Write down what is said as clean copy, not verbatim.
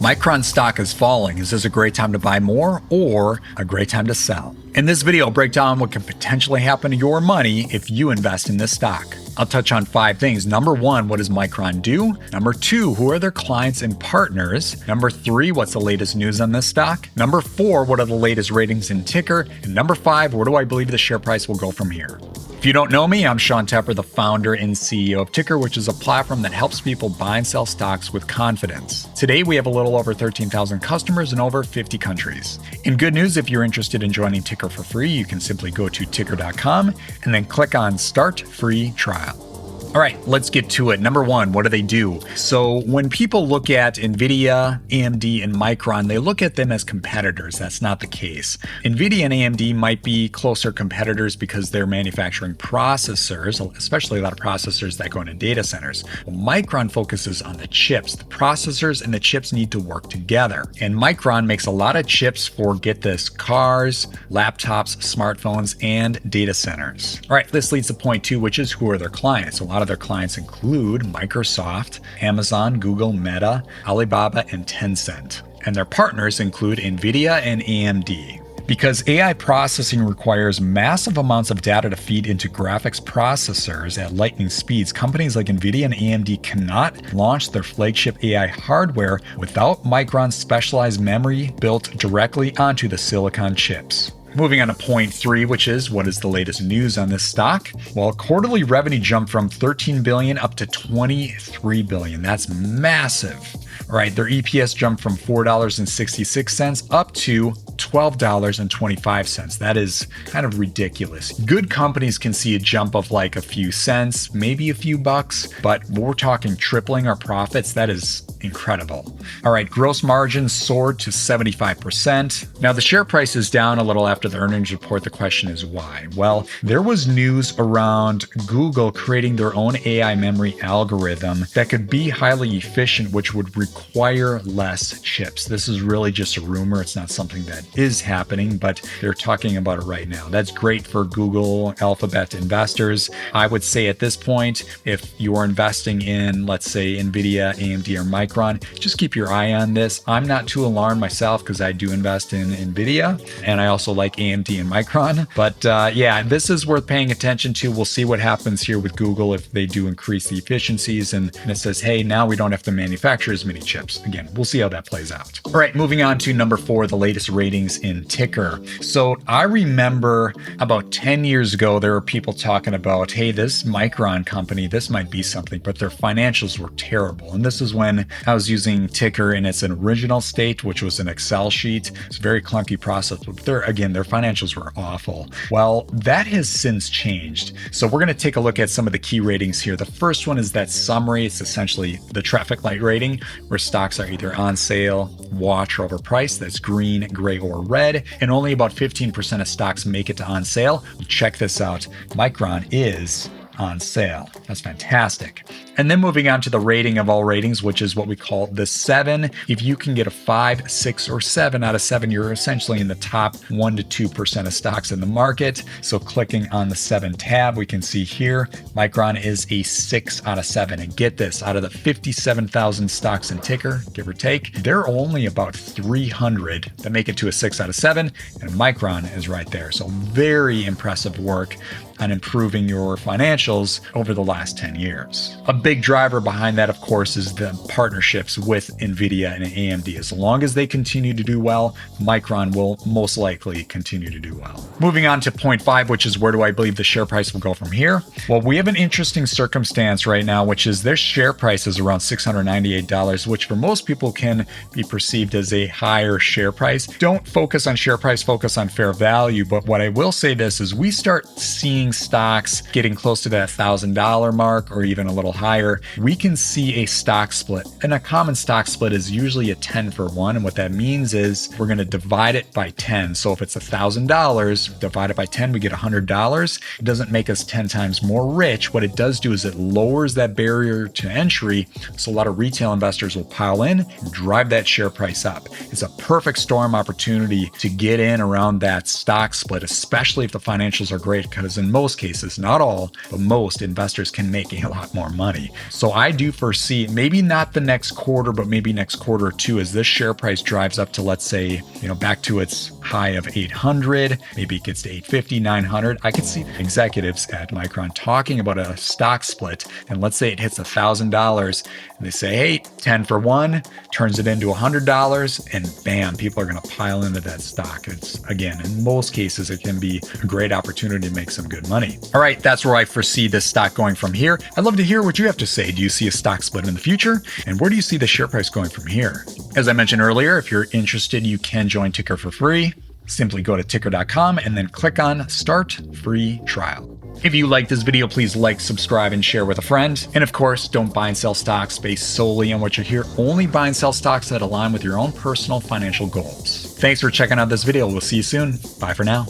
Micron stock is falling. Is this a great time to buy more or a great time to sell? In this video, I'll break down what can potentially happen to your money if you invest in this stock. I'll touch on 5 things. Number 1, what does Micron do? Number 2, who are their clients and partners? Number 3, what's the latest news on this stock? Number 4, what are the latest ratings in Tykr? And number 5, where do I believe the share price will go from here? If you don't know me, I'm Tepper, the founder and CEO of Tykr, which is a platform that helps people buy and sell stocks with confidence. Today, we have a little over 13,000 customers in over 50 countries. In good news, if you're interested in joining Tykr for free, you can simply go to tykr.com and then click on Start Free Trial. All right, let's get to it. Number 1, what do they do? So when people look at Nvidia, AMD, and Micron, they look at them as competitors. That's not the case. Nvidia and AMD might be closer competitors because they're manufacturing processors, especially a lot of processors that go into data centers. Well, Micron focuses on the chips. The processors and the chips need to work together. And Micron makes a lot of chips for, get this, cars, laptops, smartphones, and data centers. All right, this leads to point 2, which is who are their clients? A lot of their clients include Microsoft, Amazon, Google, Meta, Alibaba, and Tencent. And their partners include Nvidia and AMD. Because AI processing requires massive amounts of data to feed into graphics processors at lightning speeds, companies like Nvidia and AMD cannot launch their flagship AI hardware without Micron's specialized memory built directly onto the silicon chips. Moving on to point 3, which is what is the latest news on this stock? Well, quarterly revenue jumped from 13 billion up to 23 billion. That's massive. All right, their EPS jumped from $4.66 up to $12.25. That is kind of ridiculous. Good companies can see a jump of like a few cents, maybe a few bucks, but we're talking tripling our profits. That is incredible. All right, gross margins soared to 75%. Now the share price is down a little after the earnings report. The question is why? Well, there was news around Google creating their own AI memory algorithm that could be highly efficient, which would require less chips. This is really just a rumor. It's not something that is happening, but they're talking about it right now. That's great for Google, Alphabet investors. I would say at this point, if you are investing in, let's say, Nvidia, AMD, or Micron, just keep your eye on this. I'm not too alarmed myself because I do invest in Nvidia and I also like AMD and Micron. But yeah, this is worth paying attention to. We'll see what happens here with Google if they do increase the efficiencies and it says, hey, now we don't have to manufacture as many chips. Again, we'll see how that plays out. All right, moving on to number 4, the latest ratings in Tykr. So I remember about 10 years ago, there were people talking about, hey, this Micron company, this might be something, but their financials were terrible. And this is when I was using Tykr in its original state, which was an Excel sheet. It's a very clunky process, but their financials were awful. Well, that has since changed. So we're going to take a look at some of the key ratings here. The first one is that summary. It's essentially the traffic light rating, where stocks are either on sale, watch, or overpriced. That's green, gray, or red. And only about 15% of stocks make it to on sale. Check this out. Micron is on sale. That's fantastic. And then moving on to the rating of all ratings, which is what we call the 7. If you can get a 5, 6, or 7 out of 7, you're essentially in the top 1 to 2% of stocks in the market. So clicking on the 7 tab, we can see here, Micron is a 6 out of 7. And get this, out of the 57,000 stocks in Tykr, give or take, there are only about 300 that make it to a 6 out of 7. And Micron is right there. So very impressive work on improving your financials over the last 10 years. A big driver behind that, of course, is the partnerships with Nvidia and AMD. As long as they continue to do well, Micron will most likely continue to do well. Moving on to point 5, which is where do I believe the share price will go from here? Well, we have an interesting circumstance right now, which is their share price is around $698, which for most people can be perceived as a higher share price. Don't focus on share price, focus on fair value. But what I will say this is we start seeing stocks getting close to that $1,000 mark or even a little higher, we can see a stock split. And a common stock split is usually a 10 for 1. And what that means is we're going to divide it by 10. So if it's $1,000 divided by 10, we get $100. It doesn't make us 10 times more rich. What it does do is it lowers that barrier to entry. So a lot of retail investors will pile in and drive that share price up. It's a perfect storm opportunity to get in around that stock split, especially if the financials are great, because in most cases, not all, but most investors can make a lot more money. So I do foresee, maybe not the next quarter, but maybe next quarter or two, as this share price drives up to, let's say, back to its high of 800, maybe it gets to 850, 900. I could see executives at Micron talking about a stock split. And let's say it hits $1,000 and they say, hey, 10 for one, turns it into $100, and bam, people are going to pile into that stock. It's, again, in most cases, it can be a great opportunity to make some good money. All right, that's where I foresee this stock going from here. I'd love to hear what you have to say. Do you see a stock split in the future? And where do you see the share price going from here? As I mentioned earlier, if you're interested, you can join Tykr for free. Simply go to tykr.com and then click on Start Free Trial. If you like this video, please like, subscribe, and share with a friend. And of course, don't buy and sell stocks based solely on what you hear. Only buy and sell stocks that align with your own personal financial goals. Thanks for checking out this video. We'll see you soon. Bye for now.